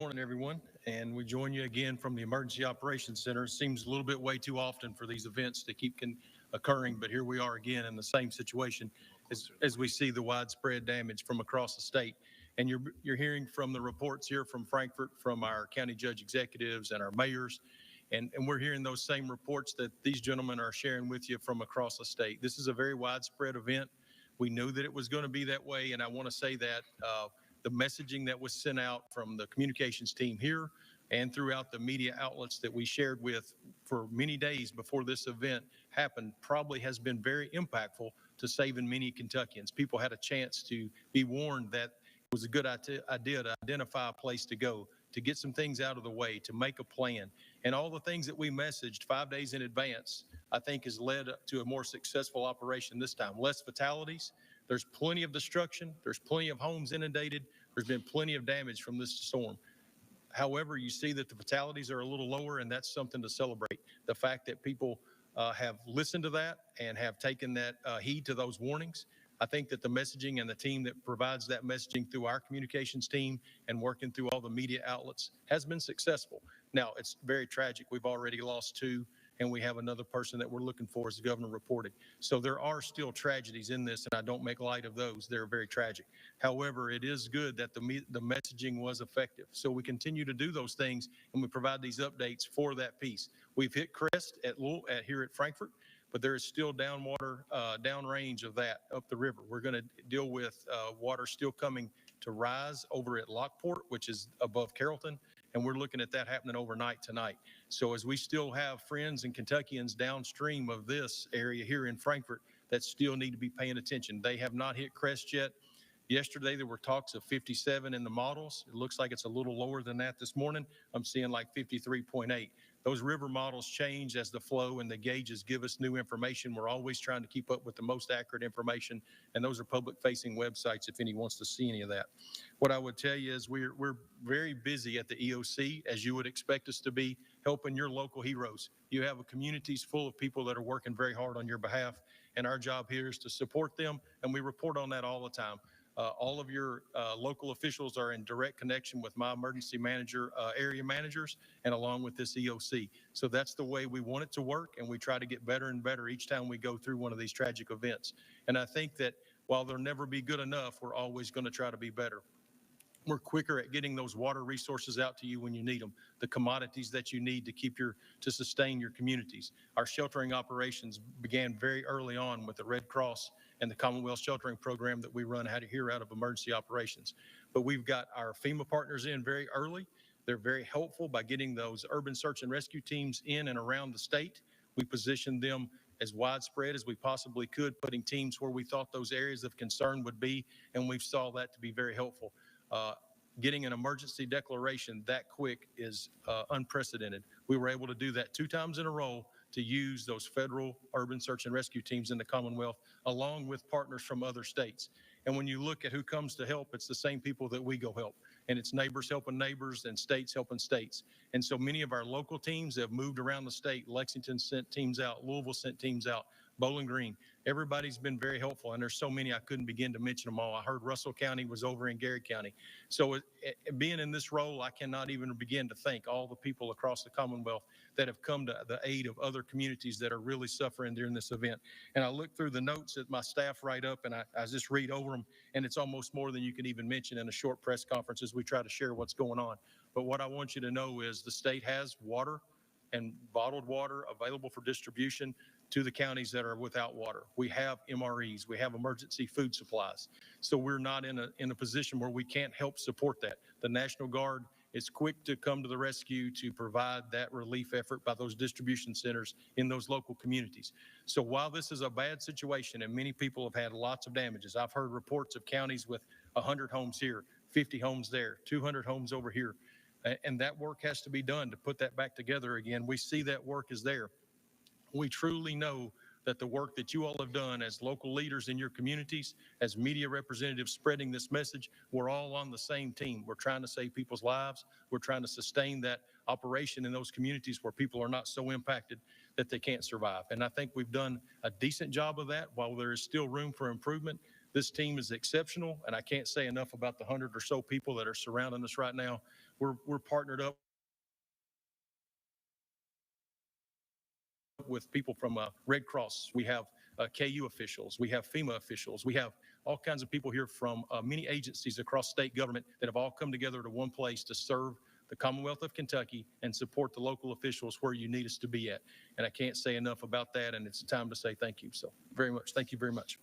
Morning, everyone, and we join you again from the Emergency Operations Center. It seems a little bit way too often for these events to keep occurring, but here we are again in the same situation as we see the widespread damage from across the state. And you're hearing from the reports here from Frankfort, from our county judge executives and our mayors, and we're hearing those same reports that these gentlemen are sharing with you from across the state. This is a very widespread event. We knew that it was going to be that way, and I want to say that the messaging that was sent out from the communications team here and throughout the media outlets that we shared with for many days before this event happened probably has been very impactful to saving many Kentuckians. People had a chance to be warned that it was a good idea to identify a place to go, to get some things out of the way, to make a plan. And all the things that we messaged 5 days in advance, I think has led to a more successful operation this time. Less fatalities. There's plenty of destruction. There's plenty of homes inundated. There's been plenty of damage from this storm. However, you see that the fatalities are a little lower, and that's something to celebrate. The fact that people have listened to that and have taken that heed to those warnings. I think that the messaging and the team that provides that messaging through our communications team and working through all the media outlets has been successful. Now, it's very tragic. We've already lost 2. And we have another person that we're looking for, as the governor reported. So there are still tragedies in this, and I don't make light of those. They're very tragic. However, it is good that the messaging was effective. So we continue to do those things, and we provide these updates for that piece. We've hit crest here at Frankfort, but there is still downrange of that up the river. We're going to deal with water still coming to rise over at Lockport, which is above Carrollton, and we're looking at that happening overnight tonight. So as we still have friends and Kentuckians downstream of this area here in Frankfort that still need to be paying attention. They have not hit crest yet. Yesterday, there were talks of 57 in the models. It looks like it's a little lower than that this morning. I'm seeing like 53.8. Those river models change as the flow and the gauges give us new information. We're always trying to keep up with the most accurate information, and those are public-facing websites if anyone wants to see any of that. What I would tell you is we're very busy at the EOC, as you would expect us to be, helping your local heroes. You have communities full of people that are working very hard on your behalf, and our job here is to support them, and we report on that all the time. All of your local officials are in direct connection with my emergency manager, area managers, and along with this EOC. So that's the way we want it to work, and we try to get better and better each time we go through one of these tragic events. And I think that while there'll never be good enough, we're always going to try to be better. We're quicker at getting those water resources out to you when you need them, the commodities that you need to sustain your communities. Our sheltering operations began very early on with the Red Cross and the Commonwealth Sheltering Program that we run out of emergency operations. But we've got our FEMA partners in very early. They're very helpful by getting those urban search and rescue teams in and around the state. We positioned them as widespread as we possibly could, putting teams where we thought those areas of concern would be, and we saw that to be very helpful. Getting an emergency declaration that quick is unprecedented. We were able to do that 2 times in a row to use those federal urban search and rescue teams in the Commonwealth, along with partners from other states. And when you look at who comes to help, it's the same people that we go help. And it's neighbors helping neighbors and states helping states. And so many of our local teams have moved around the state. Lexington sent teams out, Louisville sent teams out, Bowling Green. Everybody's been very helpful, and there's so many I couldn't begin to mention them all. I heard Russell County was over in Gary County. So being in this role, I cannot even begin to thank all the people across the Commonwealth that have come to the aid of other communities that are really suffering during this event. And I look through the notes that my staff write up, and I just read over them, and it's almost more than you can even mention in a short press conference as we try to share what's going on. But what I want you to know is the state has water and bottled water available for distribution to the counties that are without water. We have MREs, we have emergency food supplies. So we're not in a position where we can't help support that. The National Guard is quick to come to the rescue to provide that relief effort by those distribution centers in those local communities. So while this is a bad situation and many people have had lots of damages, I've heard reports of counties with 100 homes here, 50 homes there, 200 homes over here. And that work has to be done to put that back together again. We see that work is there. We truly know that the work that you all have done as local leaders in your communities, as media representatives spreading this message, we're all on the same team. We're trying to save people's lives. We're trying to sustain that operation in those communities where people are not so impacted that they can't survive. And I think we've done a decent job of that. While there is still room for improvement, this team is exceptional, and I can't say enough about the 100 or so people that are surrounding us right now. we're partnered up with people from Red Cross. We have KU officials. We have FEMA officials. We have all kinds of people here from many agencies across state government that have all come together to one place to serve the Commonwealth of Kentucky and support the local officials where you need us to be at. And I can't say enough about that, and it's time to say thank you. So very much. Thank you very much.